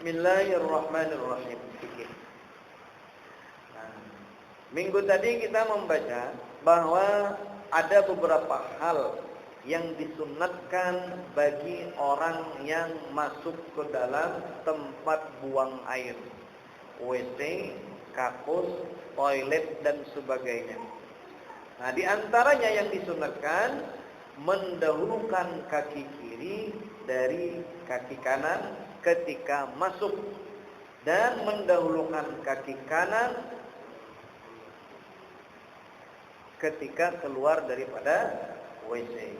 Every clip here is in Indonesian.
Bismillahirrahmanirrahim. Minggu tadi kita membaca bahwa ada beberapa hal yang disunatkan bagi orang yang masuk ke dalam tempat buang air, WC, kakus, toilet dan sebagainya. Nah, di antaranya yang disunatkan mendahulukan kaki kiri dari kaki kanan ketika masuk dan mendahulukan kaki kanan ketika keluar daripada WC.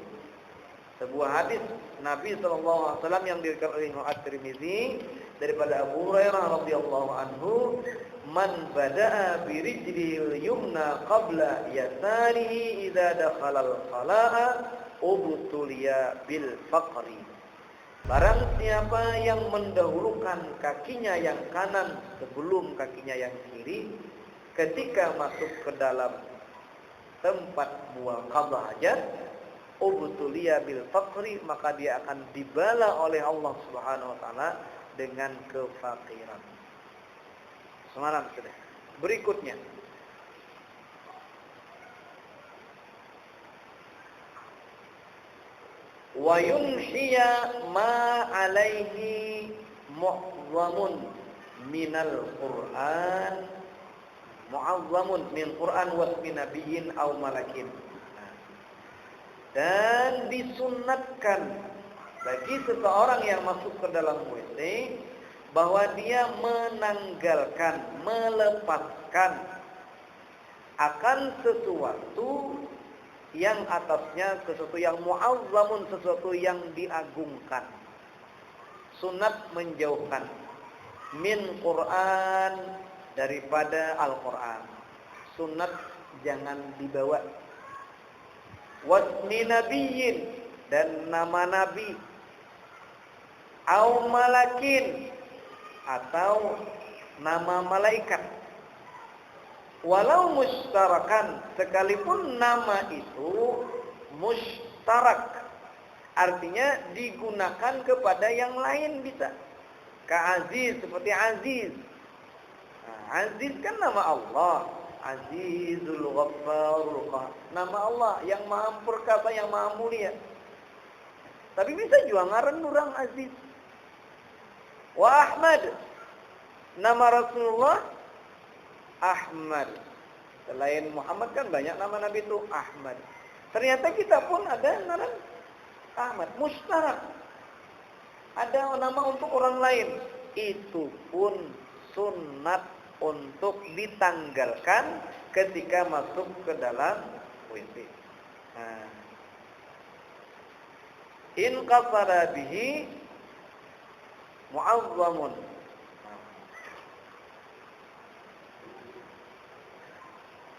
Sebuah hadis Nabi SAW yang diriwayatkan oleh At-Tirmizi daripada Abu Hurairah radhiyallahu anhu, "Man bada'a bi rijlil yumna qabla yasarihi idza dakhala al-khala'a ubtuliya bil faqri." Barang siapa yang mendahulukan kakinya yang kanan sebelum kakinya yang kiri ketika masuk ke dalam tempat buang qadha hajat, ubtuliya bil faqri, maka dia akan dibala oleh Allah Subhanahu wa taala dengan kefakiran. Semalam sudah. Berikutnya, wa yunhiya ma alaihi mu'azzamun minal Qur'an, mu'azzamun min Qur'an wasmi nabiyyin aw malakin. Dan disunnatkan bagi seseorang yang masuk ke dalam WC bahwa dia menanggalkan, melepaskan akan sesuatu yang atasnya, sesuatu yang mu'azzamun, sesuatu yang diagungkan. Sunat menjauhkan min Qur'an, daripada Al-Quran. Sunat jangan dibawa. Wasmi nabiyyin, dan nama nabi. Au malakin, atau nama malaikat. Walau mustarakan, sekalipun nama itu mustarak, artinya digunakan kepada yang lain bisa. Ka-aziz, seperti aziz. Nah, aziz kan nama Allah. Azizul Ghaffarul Qahhar, nama Allah yang maha perkasa, yang maha mulia. Tapi bisa juga ngaran orang aziz. Wa Ahmad, nama Rasulullah Ahmad. Selain Muhammad kan banyak nama Nabi itu Ahmad. Ternyata kita pun ada ngaran Ahmad, mustarak. Ada nama untuk orang lain. Itu pun sunat untuk ditanggalkan ketika masuk ke dalam WC. In qasara bihi mu'azzamun.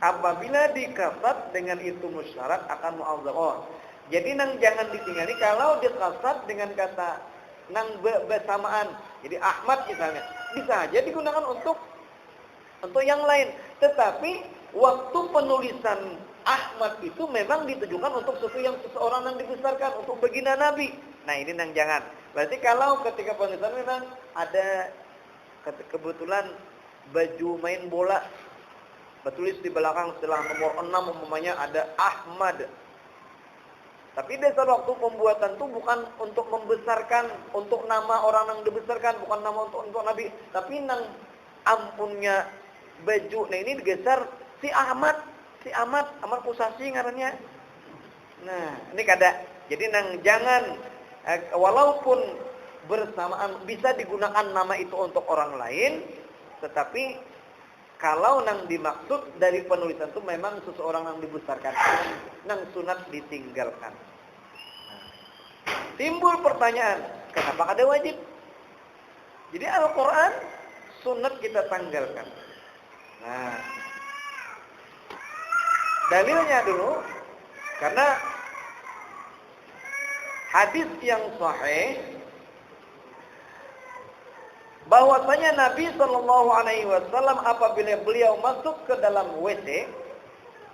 Apabila dikasat dengan itu musyarat akan mu'azzam. Oh, jadi nang jangan ditinggali kalau dikasat dengan kata nang bersamaan. Jadi Ahmad misalnya, bisa aja digunakan untuk yang lain. Tetapi waktu penulisan Ahmad itu memang ditujukan untuk sesuatu yang seseorang yang dibesarkan, untuk baginda Nabi. Nah, ini nang jangan. Berarti kalau ketika penulisan memang ada kebetulan baju main bola, bertulis di belakang setelah nomor 6 umpamanya ada Ahmad. Tapi dasar waktu pembuatan itu bukan untuk membesarkan, untuk nama orang yang dibesarkan, bukan nama untuk Nabi, tapi nang ampunnya baju. Nah, ini digeser si Ahmad Pusasi ngarannya. Nah, ini kada. Jadi nang jangan walaupun bersamaan bisa digunakan nama itu untuk orang lain, tetapi kalau nang dimaksud dari penulisan itu memang seseorang yang dibesarkan, nang sunat ditinggalkan. Nah, timbul pertanyaan, kenapa kada wajib? Jadi Al-Quran sunat kita tanggalkan. Nah, dalilnya dulu, karena hadis yang sahih bahwasanya Nabi Shallallahu Alaihi Wasallam apabila beliau masuk ke dalam WC,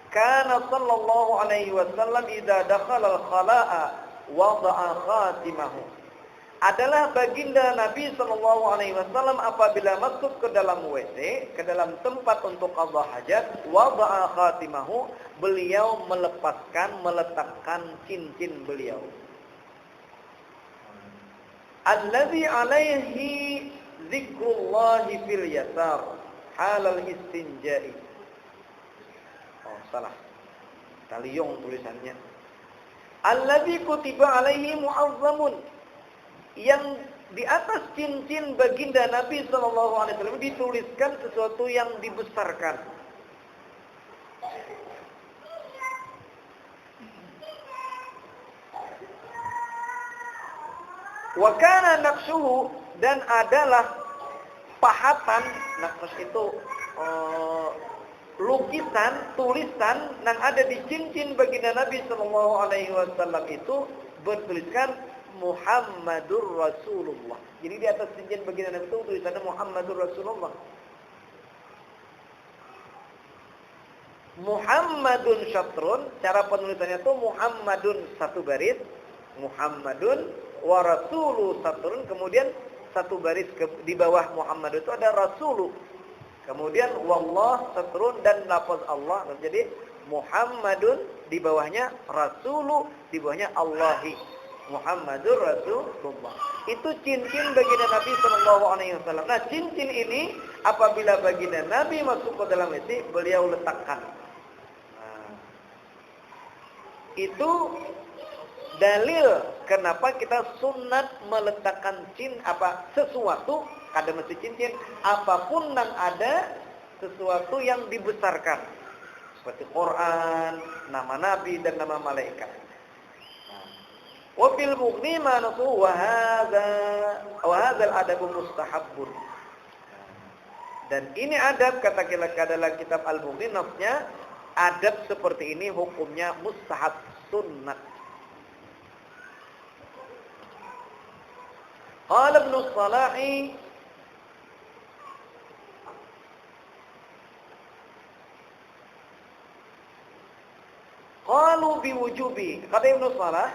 kana Shallallahu Alaihi Wasallam idza dakhala al-khala'a wada'a khatimahu. adalah baginda Nabi Shallallahu Alaihi Wasallam apabila masuk ke dalam WC, ke dalam tempat untuk qadha hajat, wada'a khatimahu, beliau meletakkan cincin beliau. Alladzi alaihi zikrullahi fil yasar halal istinja'i. Oh, salah. Taliyong tulisannya. Alladzi kutiba alaihi mu'azzamun. Yang di atas cincin baginda Nabi SAW dituliskan sesuatu yang dibesarkan. Wa kana naqsuhu, dan adalah pahatan, naqs itu lukisan, tulisan yang ada di cincin baginda Nabi SAW itu bertuliskan Muhammadur Rasulullah. Jadi di atas cincin baginda Nabi itu tulisannya Muhammadur Rasulullah. Muhammadun syatrun, cara penulisannya itu Muhammadun satu baris, Muhammadun wa rasulu satrun, kemudian satu baris di bawah Muhammad itu ada rasulu. Kemudian wallah satrun dan lafaz Allah. Jadi Muhammadun di bawahnya rasulu, di bawahnya Allahi. Muhammadur Rasulullah. Itu cincin baginda Nabi Sallallahu Alaihi Wasallam. Nah, cincin ini apabila baginda Nabi masuk ke dalam itu, beliau letakkan. Nah, itu dalil kenapa kita sunat meletakkan sesuatu, ada mesti cincin, apapun yang ada sesuatu yang dibesarkan, seperti Quran, nama Nabi dan nama malaikat. Wa fil mughni ma nasu wa hadzal adabu mustahabbun. Dan ini adab, kata dalam kitab Al-Mughni, nafsnya adab seperti ini hukumnya mustahab, sunnah. Qala Ibnu Salahi qalu biwujubi, kata Ibnu Salah,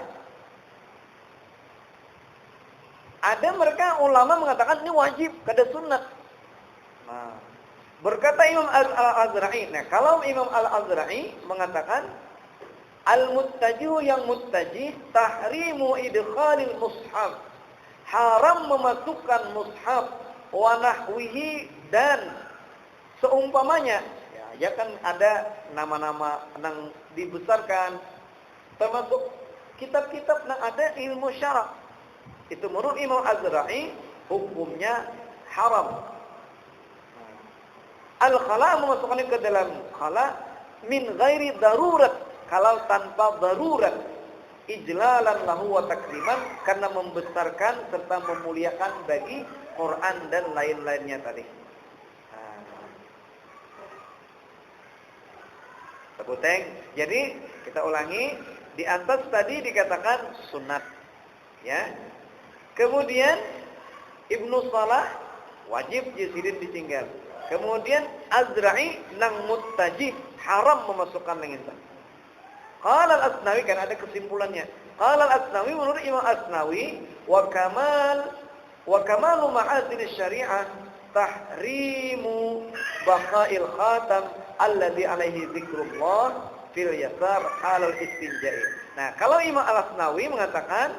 ada mereka ulama mengatakan ini wajib, kada sunnah. Nah, berkata Imam Al-Azra'i. Nah, kalau Imam Al-Azra'i mengatakan al-muttajihu, yang muttaji, tahrimu idkhalil mushaf, haram memasukkan mushaf, wa nahwihi, dan seumpamanya. Ya kan ada nama-nama yang dibesarkan, termasuk kitab-kitab yang ada ilmu syara'. Itu menurut Imam Azra'i hukumnya haram. Al-khala, memasukkannya ke dalam khala min ghairi darurat, kalau tanpa darurat, ijlalan lahu wa takriman, karena membesarkan serta memuliakan bagi Quran dan lain-lainnya tadi. Sebuteng. Jadi kita ulangi, di atas tadi dikatakan sunat, ya. Kemudian Ibnu Salah wajib jisidin ditinggal. Kemudian Azra'i nang muttaji haram memasukkan lengan. Qala Al-Asnawi, kan ada kesimpulannya. Qala Al-Asnawi, menurut Imam Asnawi, wa kamalu ma'azin syariah tahrimu baqa'il khatam alladhi alaihi zikrullah fil yasar halal istinja'i. Nah, kalau Imam Al-Asnawi mengatakan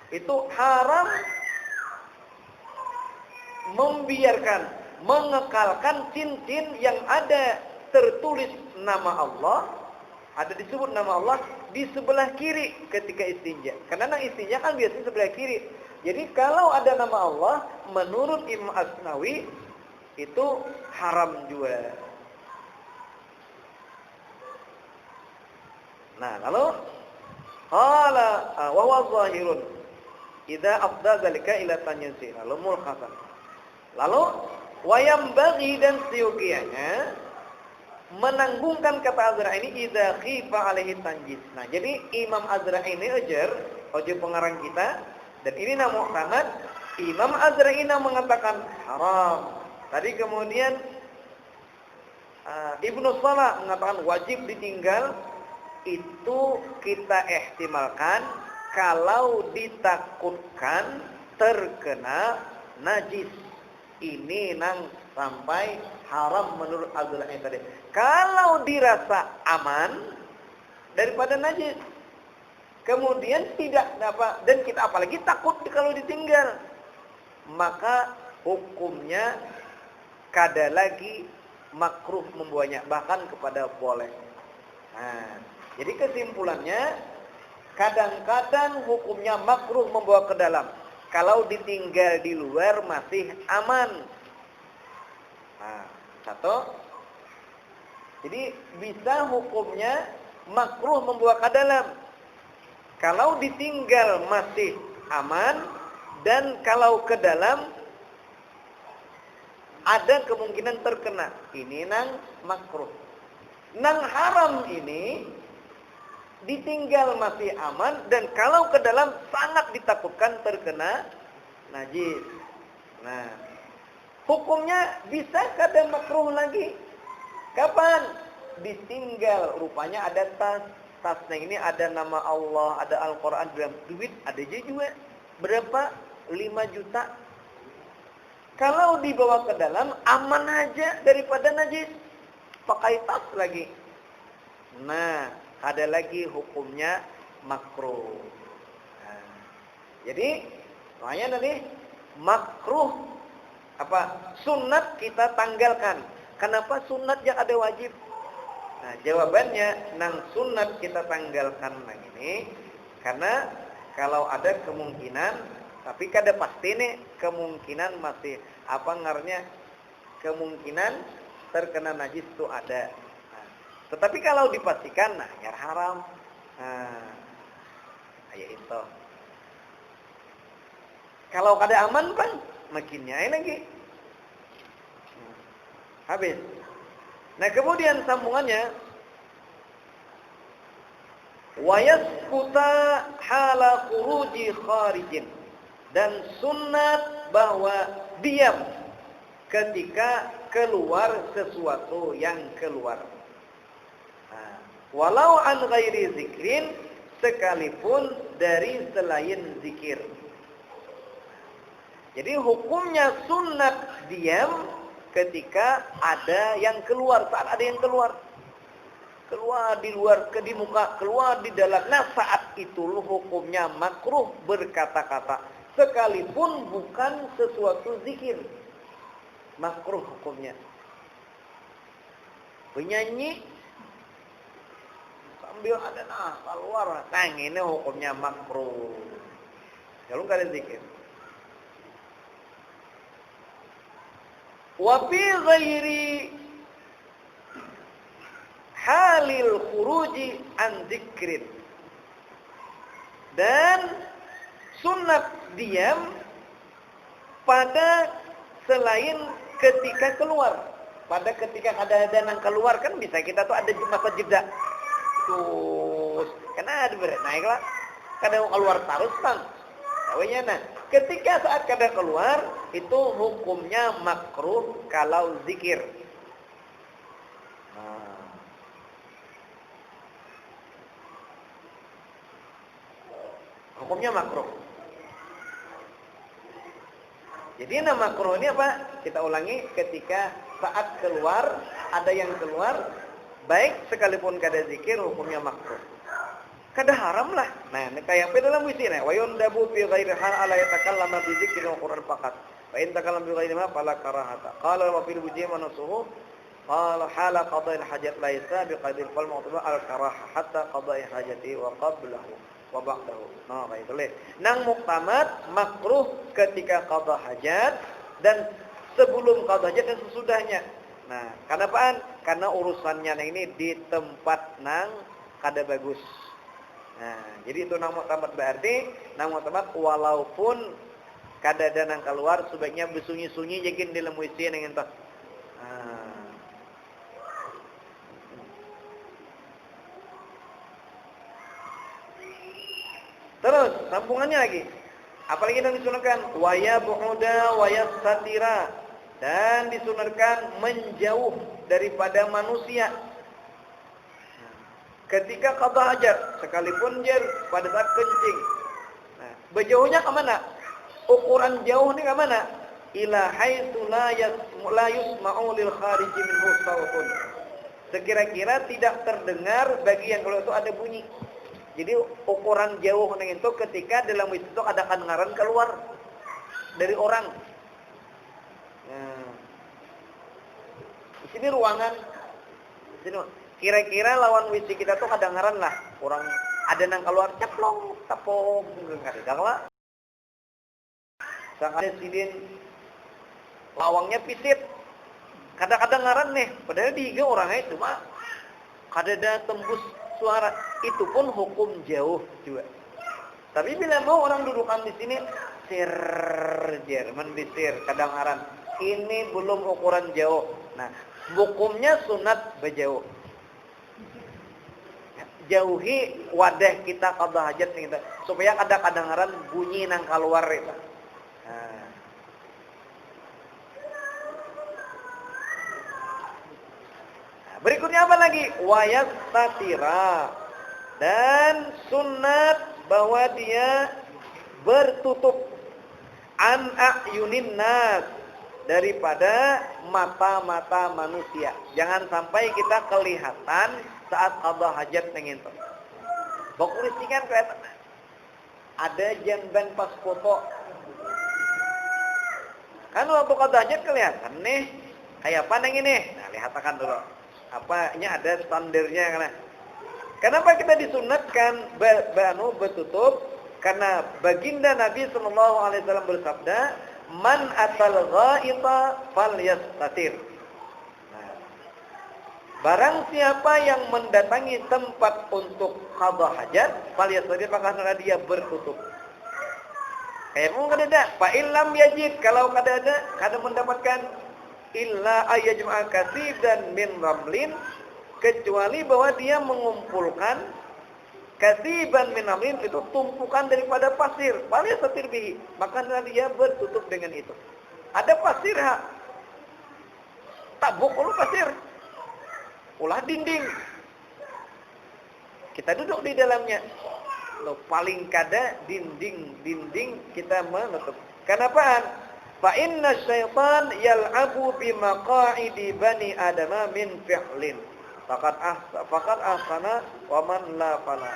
itu haram membiarkan, mengekalkan cincin yang ada tertulis nama Allah, ada disebut nama Allah di sebelah kiri ketika istinja. Karena istinja kan biasanya sebelah kiri. Jadi kalau ada nama Allah, menurut Imam Asnawi itu haram juga. Nah, lalu qala wa huwa zahirun idza afdha zalika ila tanyasi, lalu mulkhasan. Lalu wayam bagi, dan seyukianya menanggungkan kata Azra ini idza khifa alaihi tanjis. Nah, jadi Imam Azra ini ujar pengarang kita, dan ini nama sanad Imam Azra ini mengatakan haram. Tadi kemudian Ibnu Salah mengatakan wajib ditinggal. Itu kita ihtimalkan kalau ditakutkan terkena najis. Ini nang sampai haram menurut Abdullah yang tadi. Kalau dirasa aman daripada najis, kemudian tidak dapat, dan kita apalagi takut kalau ditinggal, maka hukumnya kada lagi makruh membawanya, bahkan kepada boleh. Nah, jadi kesimpulannya, kadang-kadang hukumnya makruh membawa ke dalam. Kalau ditinggal di luar masih aman. Nah, satu. Jadi bisa hukumnya makruh membawa ke dalam. Kalau ditinggal masih aman, dan kalau ke dalam ada kemungkinan terkena. Ini nang makruh. Nang haram ini ditinggal masih aman, dan kalau ke dalam sangat ditakutkan terkena najis. Nah, hukumnya bisa kada makruh lagi. Kapan? Ditinggal, rupanya ada tas. Tasnya ini ada nama Allah, ada Al-Quran, duit ada juga. Berapa? 5 juta. Kalau dibawa ke dalam, aman aja daripada najis. Pakai tas lagi. Nah, ada lagi hukumnya makruh. Nah, jadi, makanya tadi makruh apa? Sunat kita tanggalkan. Kenapa sunat yang ada wajib? Nah, jawabannya nang sunat kita tanggalkan nang ini karena kalau ada kemungkinan, tapi kada pasti nih, kemungkinan masih apa ngarannya, kemungkinan terkena najis itu ada. Nah, tetapi kalau dipastikan, nah ya haram. Nah, kayak itu. Kalau kada aman bang, makinnya lagi. Habis. Nah, kemudian sambungannya wa yasquta hala khuruji kharijin, dan sunat bahwa diam ketika keluar sesuatu yang keluar. Nah, walau an ghairi zikrin, sekalipun dari selain zikir. Jadi hukumnya sunat diam ketika ada yang keluar, saat ada yang keluar di luar, di muka, keluar di dalam. Nah, saat itu hukumnya makruh berkata-kata, sekalipun bukan sesuatu zikir, makruh hukumnya. Penyanyi sambil ada keluar, nah ini hukumnya makruh. Kalau nggak ada zikir. Wa fi ghairi halil khuruji an dzikrin, dan sunat diam pada selain ketika keluar. Pada ketika ada yang keluar, kan bisa kita tuh ada masa jeda. Terus karena ada naiklah, kadang keluar terus kan. Awalnya nah, ketika saat kada keluar itu hukumnya makruh kalau zikir. Nah. Hukumnya makruh. Jadi nama makruh ini apa? Kita ulangi, ketika saat keluar ada yang keluar, baik sekalipun kada zikir, hukumnya makruh. Kada haram lah. Nah, ini kayak apa dalam wisi nih? Wa yundabu fi ghairi hal ala yatakallama bi dzikri wa Qur'an faqat. Fa in takallama bi ghairi ma fala karahata. Qala wa fil wujhi wa nasuhu qala hala qada'il hajat laisa bi qadil qal mu'taba al karaha hatta qada'i hajati wa qablahu wa ba'dahu. Nah, kayak itu. Nang muktamad makruh ketika qada hajat dan sebelum qada hajat dan sesudahnya. Nah, kenapaan? Karena urusannya ini di tempat nang kada bagus. Nah, jadi itu nang muktamad, berarti nang muktamad walaupun kada ada nang keluar, sebaiknya bersunyi-sunyi jadi di dalam WC nang entah. Nah. Terus sambungannya lagi. Apalagi yang disunahkan waya bu'uda waya satira, dan disunahkan menjauh daripada manusia. Ketika qada hajat, sekalipun jer pada saat kencing. Nah, berjauhnya ke mana? Ukuran jauh ini ke mana? Ila haitsu la yusma'u lil khariji minhu sautun. Sekira-kira tidak terdengar bagi yang keluar itu ada bunyi. Jadi ukuran jauh ning itu ketika dalam itu ada kedengaran keluar dari orang. Nah, di sini ruangan. Di sini kira-kira lawan wisi kita tuh kedengaran lah. Orang ada nang keluar ceplong, tapong, enggak ada lah. Sang ada sidin lawangnya pisit. Kadang-kadang ngaran nih, padahal dihiga orangnya itu mah kadada tembus suara, itu pun hukum jauh juga. Tapi bila mau orang dudukan di sini sir Jerman bisir kadang ngaran, ini belum ukuran jauh. Nah, hukumnya sunat bejauh. Jauhi wadah kita qada hajat kita supaya kadang-kadang ngaran bunyi nang keluar itu. Nah. Berikutnya apa lagi? Wayastatira. Dan sunat bahwa dia bertutup an a'yunin nas, daripada mata-mata manusia. Jangan sampai kita kelihatan saat qada hajat nenginto. Bakulis kan kelihatan. Ada jamban pas foto. Kan waktu qada hajat kelihatan nih. Kayak apa neng ini? Nah, lihatkan dulu. Apanya ada standarnya karena. Kenapa kita disunatkan bertutup? Karena baginda Nabi sallallahu alaihi wasallam bersabda, "Man atal ghaita falyastatir." Nah, barang siapa yang mendatangi tempat untuk qada hajat, falyastatir, maka dia bertutup. Kayak mau kada, fa illam yajid, kalau kada ada, kada mendapatkan illa ayyajma'a kasiban min ramlin, kecuali bahwa dia mengumpulkan kasiban min ramlin, itu tumpukan daripada pasir, paling setir bihi, maka dia bertutup dengan itu. Ada pasir ha, tabuk ulu pasir, ulah dinding, kita duduk di dalamnya. Loh, paling kada dinding kita menutup. Kenapaan? Fa inna syaitan yal'abu bimaqa'idi bani adama min fi'lin. Faqad ahsana wa man la fala.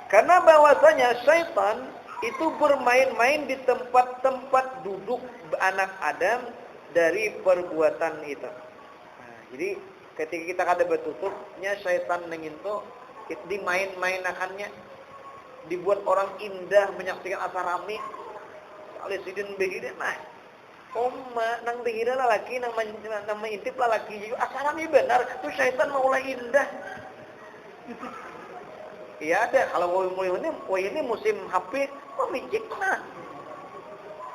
Karena bahwasanya syaitan itu bermain-main di tempat-tempat duduk anak Adam dari perbuatan itu. Nah, jadi ketika kita kada bertutupnya, syaitan mengintu dimain-mainakannya, dibuat orang indah menyaksikan asarami. Oleh sidin behira mah oma nang behira lalaki nang intip lalaki juga asarami benar tuh syaitan maulah indah. Iya ada, kalau ini musim HP pemijik mah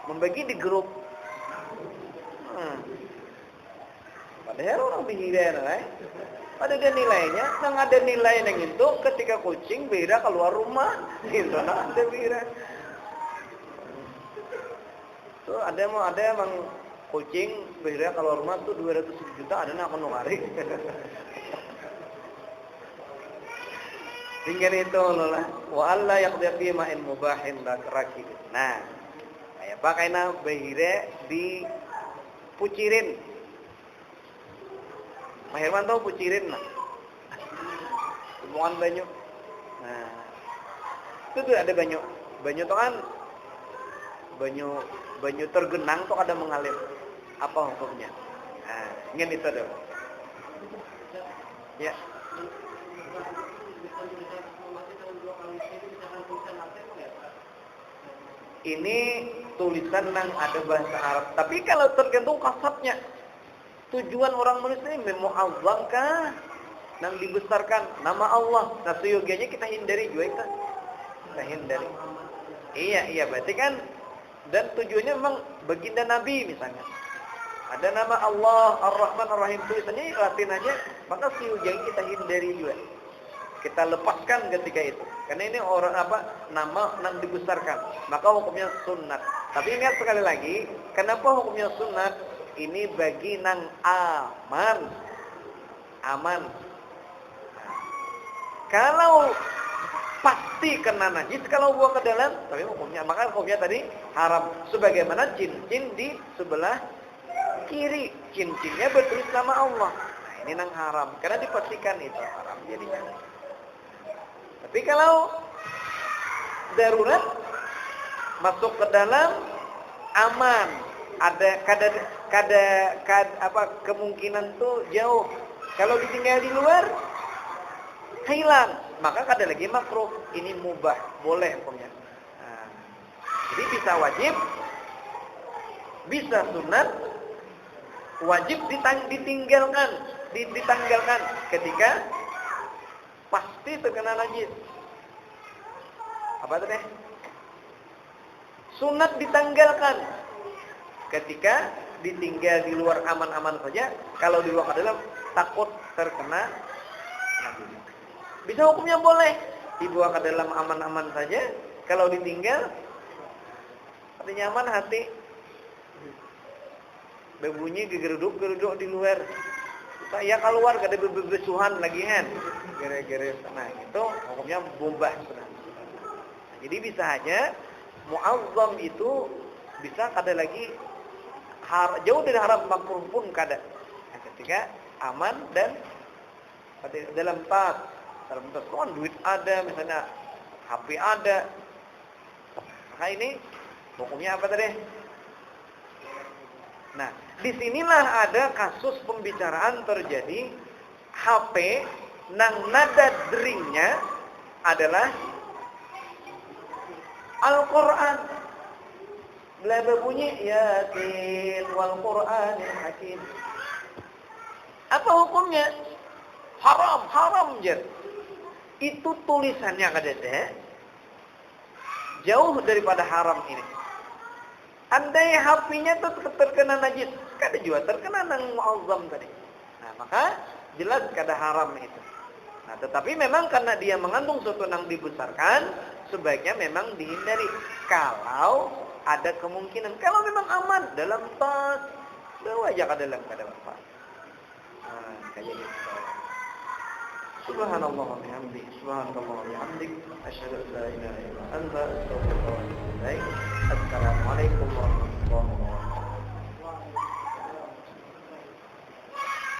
membagi di grup. Padahal orang behira ada nilainya, nang ada nilai nang itu ketika kucing behira keluar rumah, gitu nah ada behira. Tuh ada emang kucing behira kalau rumah tuh 200 juta ada nak menukari. Tinggal itu lah. Wa alla yaqdi ma'in mubahin rakib. Nah, kayak pakainya behira dipucirin. Pak Herman tahu pucirin lah. Hubungan banyu. Nah, itu tuh ada banyu. Banyu tuh kan banyu tergenang tuh ada mengalir. Apa hukumnya? Nah, ingin itu dong. Ya. Ini tulisan nang ada bahasa Arab. Tapi kalau tergantung kasatnya. Tujuan orang Muslim memuazzam kah? Nang dibesarkan nama Allah. Nah, seyogianya kita hindari juga kita hindari. Iya, berarti kan. Dan tujuannya memang baginda Nabi misalnya. Ada nama Allah, Ar-Rahman, Ar-Rahim, tulisannya Latin aja, maka seyogianya kita hindari juga. Kita lepaskan ketika itu. Karena ini orang nama nang dibesarkan. Maka hukumnya sunat. Tapi ingat sekali lagi, kenapa hukumnya sunat? Ini bagi nang aman. Kalau pasti kena najis kalau buang ke dalam, tapi hukumnya, maka hukumnya tadi haram. Sebagaimana cincin di sebelah kiri, cincinnya bertulis nama Allah. Nah, ini nang haram, karena dipastikan itu haram jadinya. Tapi kalau darurat masuk ke dalam aman, ada kemungkinan tuh jauh. Kalau ditinggal di luar hilang, maka kada lagi makruh, ini mubah, boleh hukumnya. Nah, jadi bisa wajib, bisa sunat, wajib ditanggalkan ketika pasti terkena najis. Apa tadi? Sunat ditanggalkan ketika ditinggal di luar aman-aman saja. Kalau di luar adalah takut terkena najis. Bisa hukumnya boleh dibuang ke dalam aman-aman saja. Kalau ditinggal hati nyaman, hati berbunyi geruduk di luar. Saya keluar kada bebesuhan lagi kan. Gara-gara nah itu hukumnya mubah. Jadi bisa aja muazzam itu bisa kada lagi jauh dari haram, makruh pun kada. Nah, ketika aman dan dalam tas kan duit ada, misalnya HP ada. Maka ini hukumnya apa tadi? Nah, disinilah ada kasus pembicaraan terjadi. HP nang nada deringnya adalah Al-Quran. Bila berbunyi Yasin wal Quranil Hakim. Apa hukumnya? Haram je. Itu tulisannya kada jauh daripada haram ini. Andai HP-nya tuh terkena najis, kada juga terkena nang muazzam tadi. Nah, maka jelas kada haram itu. Nah, tetapi memang karena dia mengandung sesuatu yang dibesarkan, sebaiknya memang dihindari. Kalau ada kemungkinan, kalau memang aman dalam tas, bawa aja ke dalam, kada apa-apa. Nah, kayak gitu. Subhanallah wa bihamdihi, subhanallah wa bihamdihi, asyhadu an la ilaha illa anta, astaghfiruka wa atubu ilaik. Assalamualaikum warahmatullahi wabarakatuh.